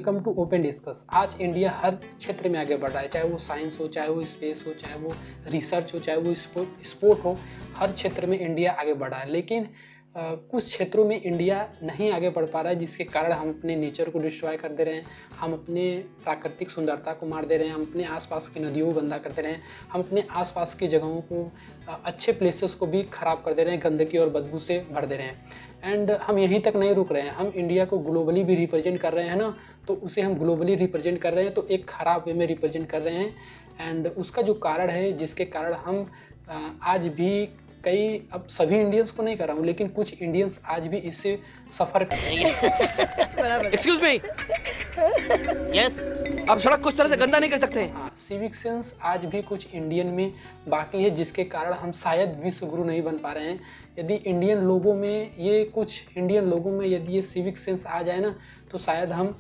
Welcome to open discuss. आज India हर क्षेत्र में आगे बढ़ रहा है, चाहे वो साइंस हो, चाहे वो स्पेस हो, चाहे वो रिसर्च हो, चाहे वो स्पोर्ट हो। हर क्षेत्र में इंडिया आगे बढ़ रहा है, लेकिन कुछ क्षेत्रों में इंडिया नहीं आगे बढ़ पा रहा है, जिसके कारण हम अपने नेचर को डिस्ट्रॉय कर दे रहे हैं, हम अपने प्राकृतिक सुंदरता को मार दे रहे हैं, हम अपने आसपास की नदियों को गंदा कर दे रहे हैं, हम अपने आसपास की जगहों को, अच्छे प्लेसेस को भी ख़राब कर दे रहे हैं, गंदगी और बदबू से भर दे रहे हैं। एंड हम यहीं तक नहीं रुक रहे हैं, हम इंडिया को ग्लोबली भी रिप्रेजेंट कर रहे हैं ना, तो उसे हम ग्लोबली रिप्रेजेंट कर रहे हैं, तो एक ख़राब वे में रिप्रेजेंट कर रहे हैं। एंड उसका जो कारण है, जिसके कारण हम आज भी अब सभी इंडियंस को नहीं कर रहा हूँ, लेकिन कुछ इंडियंस आज भी इससे सफ़र कर रहे हैं। एक्सक्यूज मी, यस, आप सड़क को इस तरह से गंदा नहीं कर सकते। हाँ, सिविक सेंस आज भी कुछ इंडियन में बाकी है, जिसके कारण हम शायद विश्व गुरु नहीं बन पा रहे हैं। यदि कुछ इंडियन लोगों में यदि ये सिविक सेंस आ जाए ना, तो शायद हम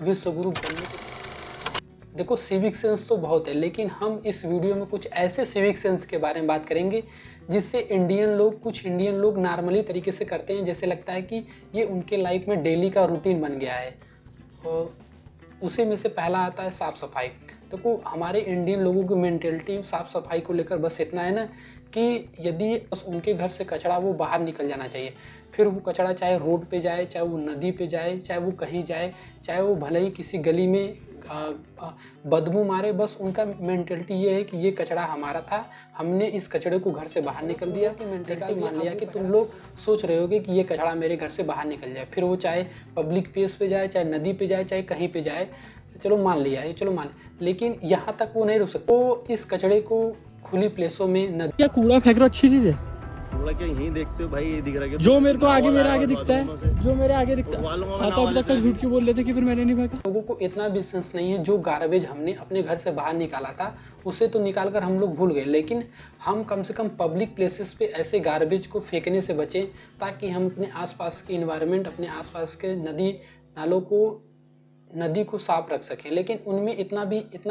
विश्व गुरु बनने के। देखो, सिविक सेंस तो बहुत है, लेकिन हम इस वीडियो में कुछ ऐसे सिविक सेंस के बारे में बात करेंगे जिससे कुछ इंडियन लोग नॉर्मली तरीके से करते हैं, जैसे लगता है कि ये उनके लाइफ में डेली का रूटीन बन गया है। और उसी में से पहला आता है साफ़ सफाई। तो हमारे इंडियन लोगों की मेंटेलिटी साफ़ सफाई को लेकर बस इतना है ना, कि यदि उनके घर से कचरा वो बाहर निकल जाना चाहिए। फिर वो कचरा चाहे रोड पे जाए, चाहे वो नदी पे जाए, चाहे वो कहीं जाए, चाहे वो भले ही किसी गली में बदबू मारे, बस उनका मेंटेलिटी ये है कि ये कचरा हमारा था, हमने इस कचड़े को घर से बाहर निकल दिया। कि मेंटेलिटी मान लिया कि तुम लोग सोच रहे होगे कि ये कचरा मेरे घर से बाहर निकल जाए, फिर वो चाहे पब्लिक प्लेस पे जाए, चाहे नदी पे जाए, चाहे कहीं पे जाए, चलो मान लिया है, लेकिन यहाँ तक वो नहीं रुक सकते। वो इस कचड़े को खुली प्लेसों में नदी, क्या कूड़ा फेंक रहा, अच्छी चीज है। थोड़ा क्या यहीं देखते हो भाई, ये दिख रहा है जो मेरे को आगे मेरे आगे दिखता है, जो मेरे आगे दिखता है। हाँ, तो अभी तक झूठ क्यों बोल रहे थे कि फिर मैंने नहीं फेंका। लोगों को इतना भी सेंस नहीं है, जो गार्बेज हमने अपने घर से बाहर निकाला था उसे तो निकाल कर हम लोग भूल गए, लेकिन हम कम से कम पब्लिक प्लेसेस पे ऐसे गार्बेज को फेंकने से बचें, ताकि हम अपने आसपास के इन्वायरमेंट, अपने आसपास के नदी को साफ रख सकें। लेकिन उनमें इतना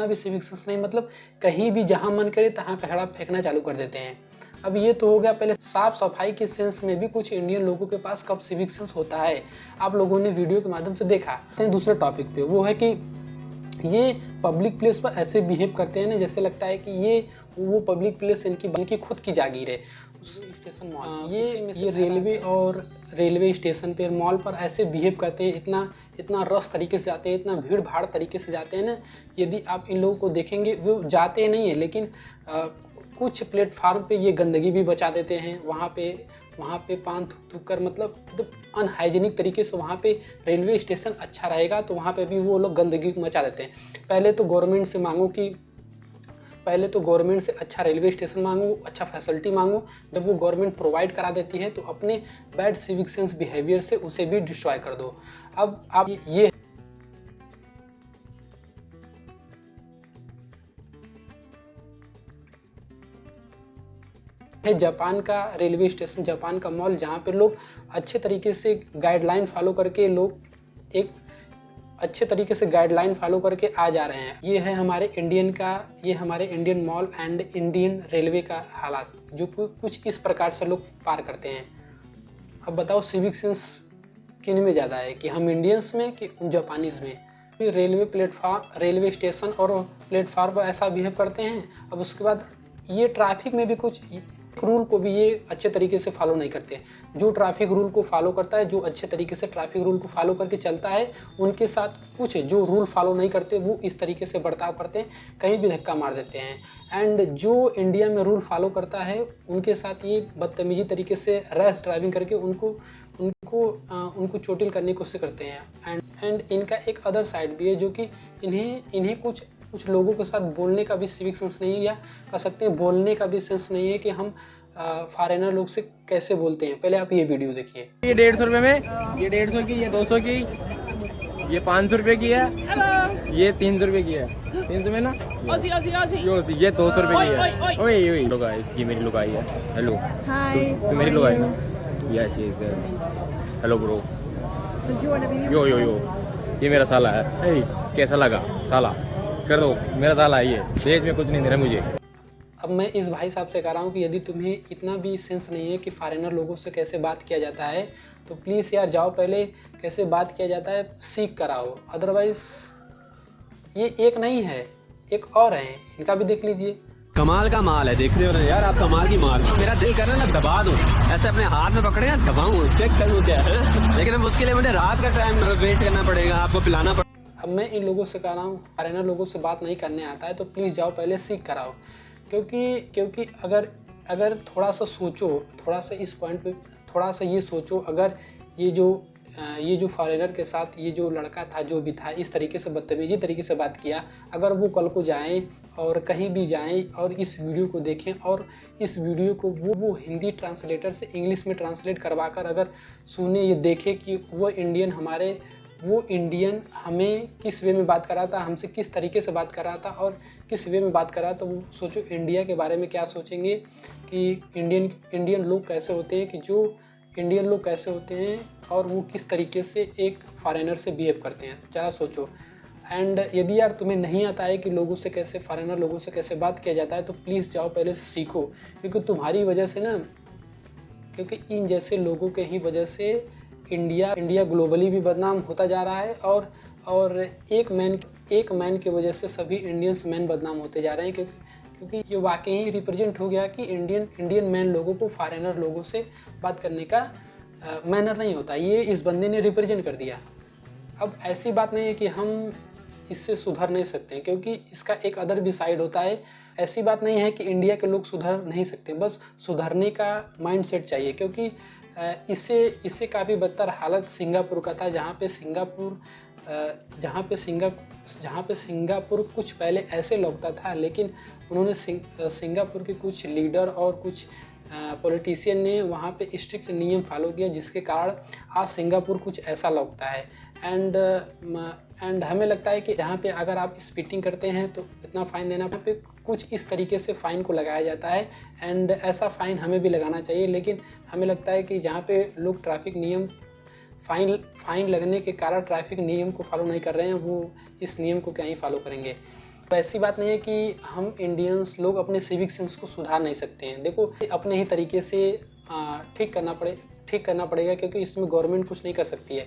भी सिविक सेंस नहीं, मतलब कहीं भी जहाँ मन करे तहाँ कचरा फेंकना चालू कर देते हैं। अब ये तो हो गया पहले साफ सफाई के सेंस में भी कुछ इंडियन लोगों के पास कब सिविक सेंस होता है, आप लोगों ने वीडियो के माध्यम से देखा। दूसरे टॉपिक पे वो है कि ये पब्लिक प्लेस पर ऐसे बिहेव करते हैं ना, जैसे लगता है कि वो पब्लिक प्लेस इनकी खुद की जागीर है। उस स्टेशन मॉल, ये रेलवे स्टेशन पे, मॉल पर ऐसे बिहेव करते हैं, इतना रस तरीके से जाते हैं, इतना भीड़ भाड़ तरीके से जाते हैं ना। यदि आप इन लोगों को देखेंगे, वो जाते नहीं है, लेकिन कुछ प्लेटफार्म पे ये गंदगी भी बचा देते हैं। वहाँ पे पान थूक कर, मतलब अनहाइजीनिक तरीके से। वहाँ पे रेलवे स्टेशन अच्छा रहेगा तो वहाँ पे भी वो लोग गंदगी मचा देते हैं। पहले तो गवर्नमेंट से अच्छा रेलवे स्टेशन मांगो, अच्छा फैसिलिटी मांगो। जब वो गवर्नमेंट प्रोवाइड करा देती है तो अपने बैड सिविक सेंस बिहेवियर से उसे भी डिस्ट्रॉय कर दो। अब आप ये है जापान का रेलवे स्टेशन, जापान का मॉल, जहाँ पे लोग अच्छे तरीके से गाइडलाइन फॉलो करके आ जा रहे हैं। ये है हमारे Indian mall and Indian railway का हालात, जो कुछ इस प्रकार से लोग पार करते हैं। अब बताओ सिविक सेंस किन में ज़्यादा है, कि हम इंडियंस में कि जापानीज़ में। रेलवे स्टेशन और प्लेटफार्म पर ऐसा बिहेव करते हैं। अब उसके बाद ये ट्रैफिक में भी कुछ रूल को भी ये अच्छे तरीके से फॉलो नहीं करते। जो ट्रैफिक रूल को फॉलो करता है, जो अच्छे तरीके से ट्रैफिक रूल को फॉलो करके चलता है, उनके साथ कुछ जो रूल फॉलो नहीं करते वो इस तरीके से बर्ताव करते हैं, कहीं भी धक्का मार देते हैं। एंड जो इंडिया में रूल फॉलो करता है, उनके साथ ये बदतमीजी तरीके से रैश ड्राइविंग करके उनको चोटिल करने की कोशिश करते हैं। एंड इनका एक अदर साइड भी है, जो कि इन्हें कुछ लोगों के साथ बोलने का भी सिविक सेंस नहीं है, या कह सकते हैं बोलने का भी सेंस नहीं है कि हम फॉरेनर लोग से कैसे बोलते हैं। पहले आप ये वीडियो देखिए। ये 150 रुपये में, ये 150 की, ये 200 की, ये 500 रुपये की है, ये 300 रुपये की है। 300 में ना, ये 200 रुपये की है। ओए लोग आए, ये मेरी लोग आई है। हेलो, तू मेरी लोग आई ना? Yes, hello bro. यो ये मेरा साला है। कैसा लगा साला? कर दो, मेरा साला है ये। देश में कुछ नहीं दे रहा मुझे। अब मैं इस भाई साहब से कह रहा हूँ कि यदि तुम्हें इतना भी सेंस नहीं है कि फॉरेनर लोगों से कैसे बात किया जाता है, तो प्लीज़ यार जाओ पहले कैसे बात किया जाता है सीख कर आओ। अदरवाइज़ ये एक नहीं है, एक और है, इनका भी देख लीजिए। कमाल का माल है, देख रहे हो ना यार आप, कमाल की माल। मेरा दिल कर रहा है ना दबा दूं, ऐसे अपने हाथ में पकड़े दबाऊं, चेक करूं क्या है। लेकिन अब उसके लिए मुझे रात का टाइम वेट करना पड़ेगा, आपको पिलाना पड़ेगा। अब मैं इन लोगों से कह रहा हूँ, फॉरेनर लोगों से बात नहीं करने आता है तो प्लीज़ जाओ पहले सीख कर आओ। क्योंकि अगर थोड़ा सा सोचो, थोड़ा सा इस पॉइंट पे थोड़ा सा ये सोचो, अगर ये जो फॉरेनर के साथ ये जो लड़का था जो भी था इस तरीके से बदतमीजी तरीके से बात किया, अगर वो कल को जाएं और कहीं भी जाएं और इस वीडियो को देखें और इस वीडियो को वो हिंदी ट्रांसलेटर से इंग्लिश में ट्रांसलेट करवा कर अगर सुने, ये देखे कि वो इंडियन हमें किस वे में बात कर रहा था, हमसे किस तरीके से बात कर रहा था और किस वे में बात कर रहा था, तो वो सोचो इंडिया के बारे में क्या सोचेंगे कि इंडियन लोग कैसे होते हैं, कि जो इंडियन लोग कैसे होते हैं और वो किस तरीके से एक फॉरेनर से बिहेव करते हैं, ज़रा सोचो। एंड यदि यार तुम्हें नहीं आता है कि लोगों से कैसे फॉरेनर लोगों से कैसे बात किया जाता है, तो प्लीज़ जाओ पहले सीखो। क्योंकि तुम्हारी वजह से ना, क्योंकि इन जैसे लोगों के ही वजह से इंडिया ग्लोबली भी बदनाम होता जा रहा है और एक मैन की वजह से सभी इंडियंस मैन बदनाम होते जा रहे हैं। क्योंकि ये वाकई ही रिप्रेजेंट हो गया कि इंडियन मैन लोगों को फॉरेनर लोगों से बात करने का मैनर नहीं होता, ये इस बंदे ने रिप्रेजेंट कर दिया। अब ऐसी बात नहीं है कि हम इससे सुधर नहीं सकते हैं, क्योंकि इसका एक अदर भी साइड होता है। ऐसी बात नहीं है कि इंडिया के लोग सुधर नहीं सकते, बस सुधरने का माइंडसेट चाहिए। क्योंकि इससे काफ़ी बदतर हालत सिंगापुर का था, जहाँ पे सिंगापुर कुछ पहले ऐसे लगता था, लेकिन उन्होंने सिंगापुर के कुछ लीडर और कुछ पॉलिटिशियन ने वहाँ पे स्ट्रिक्ट नियम फॉलो किया, जिसके कारण आज सिंगापुर कुछ ऐसा लगता है। एंड हमें लगता है कि जहाँ पे अगर आप स्पीडिंग करते हैं तो इतना फ़ाइन देना, वहाँ पे कुछ इस तरीके से फ़ाइन को लगाया जाता है। एंड ऐसा फ़ाइन हमें भी लगाना चाहिए, लेकिन हमें लगता है कि जहाँ पे लोग ट्रैफिक नियम फ़ाइन लगने के कारण ट्रैफिक नियम को फॉलो नहीं कर रहे हैं, वो इस नियम को क्या ही फॉलो करेंगे। तो ऐसी बात नहीं है कि हम इंडियंस लोग अपने सिविक सेंस को सुधार नहीं सकते हैं। देखो, अपने ही तरीके से ठीक करना पड़ेगा, क्योंकि इसमें गवर्नमेंट कुछ नहीं कर सकती है।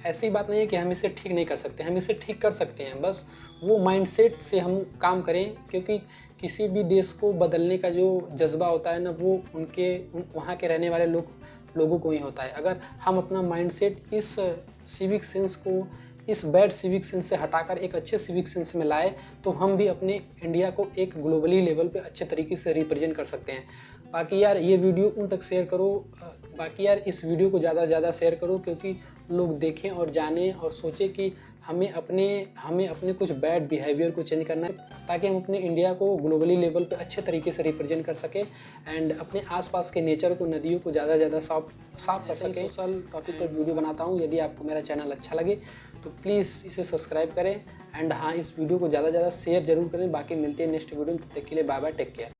ऐसी बात नहीं है कि हम इसे ठीक नहीं कर सकते, हम इसे ठीक कर सकते हैं, बस वो माइंडसेट से हम काम करें। क्योंकि किसी भी देश को बदलने का जो जज्बा होता है ना, वो वहाँ के रहने वाले लोगों को ही होता है। अगर हम अपना माइंडसेट इस सिविक सेंस को, इस बैड सिविक सेंस से हटाकर एक अच्छे सिविक सेंस में लाए, तो हम भी अपने इंडिया को एक ग्लोबली लेवल पे अच्छे तरीके से रिप्रेजेंट कर सकते हैं। बाकी यार ये वीडियो उन तक शेयर करो, बाकी यार इस वीडियो को ज़्यादा से ज़्यादा शेयर करो, क्योंकि लोग देखें और जानें और सोचें कि हमें अपने कुछ बैड बिहेवियर को चेंज करना है, ताकि हम अपने इंडिया को ग्लोबली लेवल पे अच्छे तरीके से रिप्रेजेंट कर सकें एंड अपने आसपास के नेचर को, नदियों को ज़्यादा से ज़्यादा साफ कर सकें। सोशल टॉपिक पर वीडियो बनाता हूँ, यदि आपको मेरा चैनल अच्छा लगे तो प्लीज़ इसे सब्सक्राइब करें एंड हाँ, इस वीडियो को ज़्यादा से ज़्यादा शेयर जरूर करें। बाकी मिलते हैं नेक्स्ट वीडियो में, तब तक के लिए बाय बाय, टेक केयर।